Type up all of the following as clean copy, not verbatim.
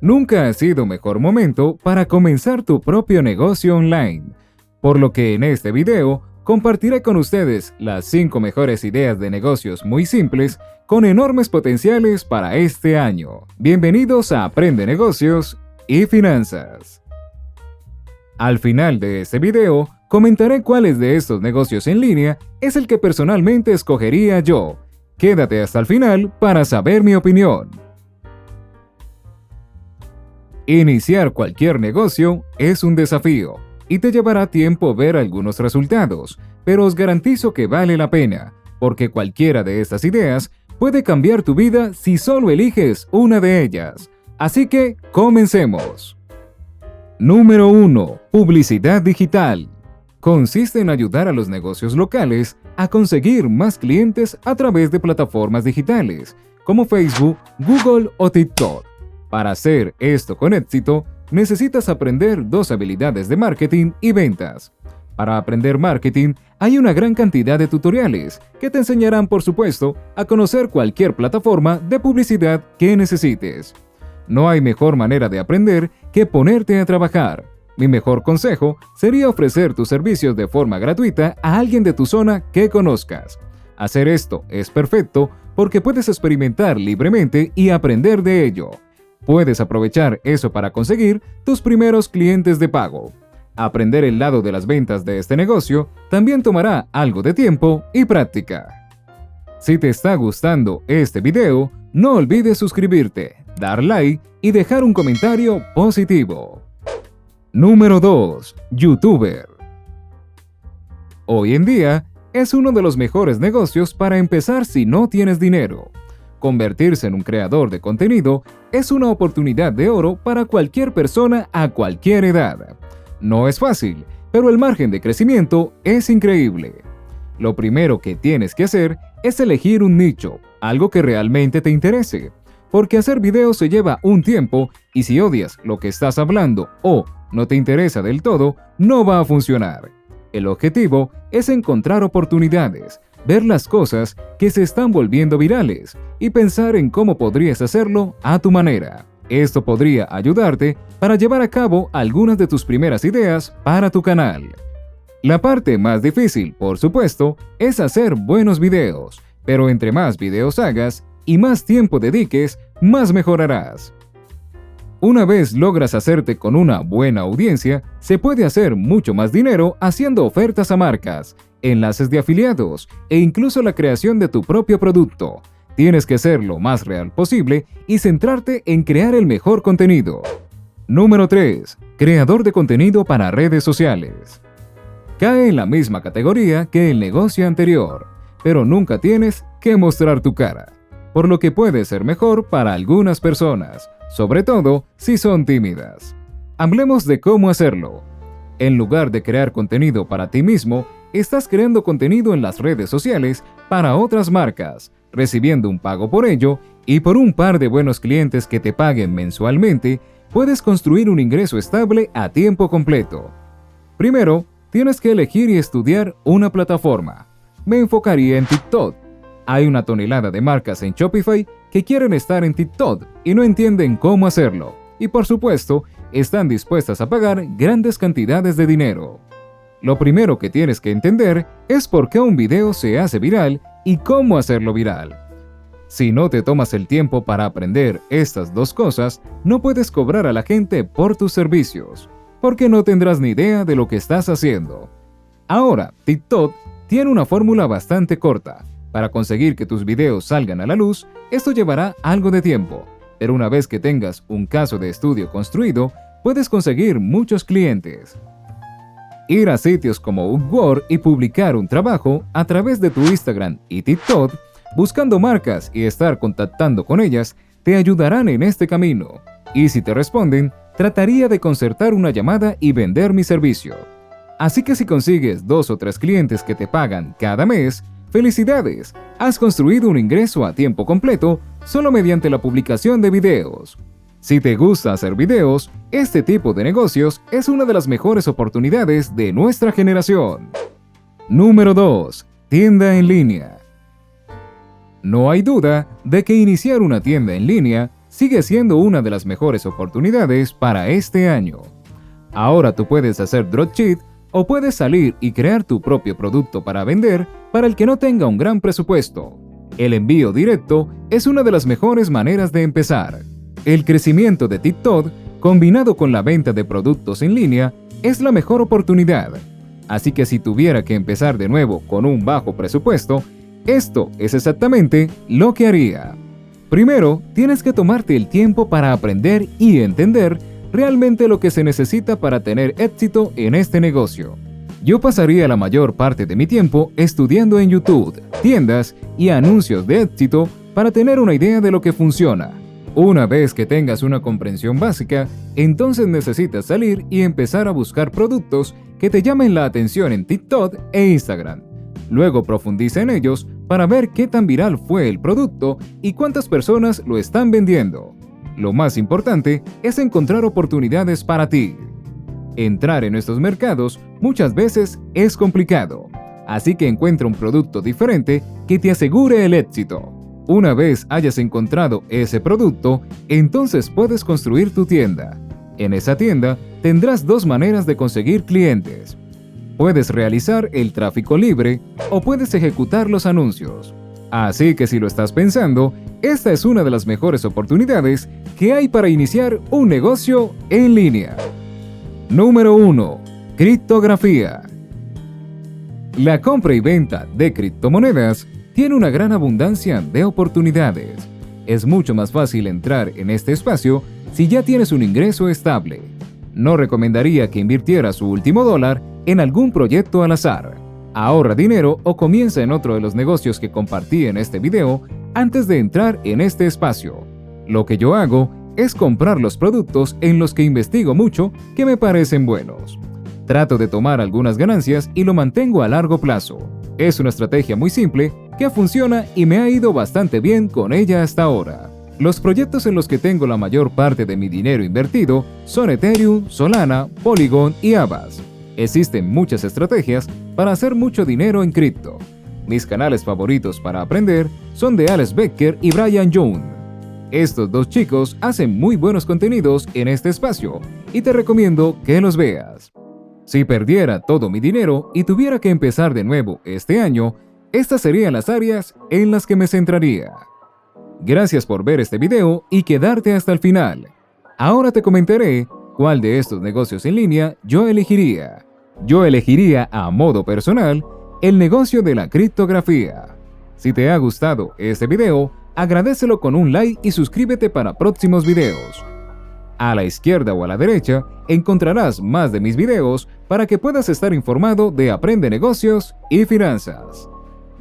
Nunca ha sido mejor momento para comenzar tu propio negocio online, por lo que en este video compartiré con ustedes las 5 mejores ideas de negocios muy simples con enormes potenciales para este año. Bienvenidos a Aprende Negocios y Finanzas. Al final de este video, comentaré cuáles de estos negocios en línea es el que personalmente escogería yo. Quédate hasta el final para saber mi opinión. Iniciar cualquier negocio es un desafío y te llevará tiempo ver algunos resultados, pero os garantizo que vale la pena, porque cualquiera de estas ideas puede cambiar tu vida si solo eliges una de ellas. Así que, comencemos. Número 1. Publicidad digital. Consiste en ayudar a los negocios locales a conseguir más clientes a través de plataformas digitales, como Facebook, Google o TikTok. Para hacer esto con éxito, necesitas aprender 2 habilidades de marketing y ventas. Para aprender marketing, hay una gran cantidad de tutoriales que te enseñarán, por supuesto, a conocer cualquier plataforma de publicidad que necesites. No hay mejor manera de aprender que ponerte a trabajar. Mi mejor consejo sería ofrecer tus servicios de forma gratuita a alguien de tu zona que conozcas. Hacer esto es perfecto porque puedes experimentar libremente y aprender de ello. Puedes aprovechar eso para conseguir tus primeros clientes de pago. Aprender el lado de las ventas de este negocio también tomará algo de tiempo y práctica. Si te está gustando este video, no olvides suscribirte, dar like y dejar un comentario positivo. Número 2. YouTuber. Hoy en día, es uno de los mejores negocios para empezar si no tienes dinero. Convertirse en un creador de contenido es una oportunidad de oro para cualquier persona a cualquier edad. No es fácil, pero el margen de crecimiento es increíble. Lo primero que tienes que hacer es elegir un nicho, algo que realmente te interese, porque hacer videos se lleva un tiempo y si odias lo que estás hablando o no te interesa del todo, no va a funcionar. El objetivo es encontrar oportunidades, ver las cosas que se están volviendo virales y pensar en cómo podrías hacerlo a tu manera. Esto podría ayudarte para llevar a cabo algunas de tus primeras ideas para tu canal. La parte más difícil, por supuesto, es hacer buenos videos, pero entre más videos hagas y más tiempo dediques, más mejorarás. Una vez logras hacerte con una buena audiencia, se puede hacer mucho más dinero haciendo ofertas a marcas, enlaces de afiliados e incluso la creación de tu propio producto. Tienes que ser lo más real posible y centrarte en crear el mejor contenido. Número 3. Creador de contenido para redes sociales. Cae en la misma categoría que el negocio anterior, pero nunca tienes que mostrar tu cara, por lo que puede ser mejor para algunas personas, sobre todo si son tímidas. Hablemos de cómo hacerlo. En lugar de crear contenido para ti mismo, estás creando contenido en las redes sociales para otras marcas, recibiendo un pago por ello y por un par de buenos clientes que te paguen mensualmente, puedes construir un ingreso estable a tiempo completo. Primero, tienes que elegir y estudiar una plataforma. Me enfocaría en TikTok. Hay una tonelada de marcas en Shopify que quieren estar en TikTok y no entienden cómo hacerlo. Y por supuesto, están dispuestas a pagar grandes cantidades de dinero. Lo primero que tienes que entender es por qué un video se hace viral y cómo hacerlo viral. Si no te tomas el tiempo para aprender estas 2 cosas, no puedes cobrar a la gente por tus servicios, porque no tendrás ni idea de lo que estás haciendo. Ahora, TikTok tiene una fórmula bastante corta. Para conseguir que tus videos salgan a la luz, esto llevará algo de tiempo, pero una vez que tengas un caso de estudio construido, puedes conseguir muchos clientes. Ir a sitios como Upwork y publicar un trabajo a través de tu Instagram y TikTok, buscando marcas y estar contactando con ellas, te ayudarán en este camino. Y si te responden, trataría de concertar una llamada y vender mi servicio. Así que si consigues 2 o 3 clientes que te pagan cada mes, ¡felicidades! Has construido un ingreso a tiempo completo solo mediante la publicación de videos. Si te gusta hacer videos, este tipo de negocios es una de las mejores oportunidades de nuestra generación. Número 2. Tienda en línea. No hay duda de que iniciar una tienda en línea sigue siendo una de las mejores oportunidades para este año. Ahora tú puedes hacer dropship o puedes salir y crear tu propio producto para vender para el que no tenga un gran presupuesto. El envío directo es una de las mejores maneras de empezar. El crecimiento de TikTok, combinado con la venta de productos en línea, es la mejor oportunidad. Así que si tuviera que empezar de nuevo con un bajo presupuesto, esto es exactamente lo que haría. Primero, tienes que tomarte el tiempo para aprender y entender realmente lo que se necesita para tener éxito en este negocio. Yo pasaría la mayor parte de mi tiempo estudiando en YouTube, tiendas y anuncios de éxito para tener una idea de lo que funciona. Una vez que tengas una comprensión básica, entonces necesitas salir y empezar a buscar productos que te llamen la atención en TikTok e Instagram. Luego profundiza en ellos para ver qué tan viral fue el producto y cuántas personas lo están vendiendo. Lo más importante es encontrar oportunidades para ti. Entrar en estos mercados muchas veces es complicado, así que encuentra un producto diferente que te asegure el éxito. Una vez hayas encontrado ese producto, entonces puedes construir tu tienda. En esa tienda tendrás dos maneras de conseguir clientes. Puedes realizar el tráfico libre o puedes ejecutar los anuncios. Así que si lo estás pensando, esta es una de las mejores oportunidades que hay para iniciar un negocio en línea. Número 1. Criptografía. La compra y venta de criptomonedas tiene una gran abundancia de oportunidades. Es mucho más fácil entrar en este espacio si ya tienes un ingreso estable. No recomendaría que invirtieras su último dólar en algún proyecto al azar. Ahorra dinero o comienza en otro de los negocios que compartí en este video antes de entrar en este espacio. Lo que yo hago es comprar los productos en los que investigo mucho que me parecen buenos. Trato de tomar algunas ganancias y lo mantengo a largo plazo. Es una estrategia muy simple que funciona y me ha ido bastante bien con ella hasta ahora. Los proyectos en los que tengo la mayor parte de mi dinero invertido son Ethereum, Solana, Polygon y Avax. Existen muchas estrategias para hacer mucho dinero en cripto. Mis canales favoritos para aprender son de Alex Becker y Brian Young. Estos dos chicos hacen muy buenos contenidos en este espacio y te recomiendo que los veas. Si perdiera todo mi dinero y tuviera que empezar de nuevo este año, estas serían las áreas en las que me centraría. Gracias por ver este video y quedarte hasta el final. Ahora te comentaré cuál de estos negocios en línea yo elegiría. Yo elegiría a modo personal el negocio de la criptografía. Si te ha gustado este video, agradécelo con un like y suscríbete para próximos videos. A la izquierda o a la derecha encontrarás más de mis videos para que puedas estar informado de Aprende Negocios y Finanzas.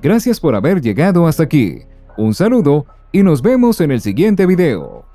Gracias por haber llegado hasta aquí. Un saludo y nos vemos en el siguiente video.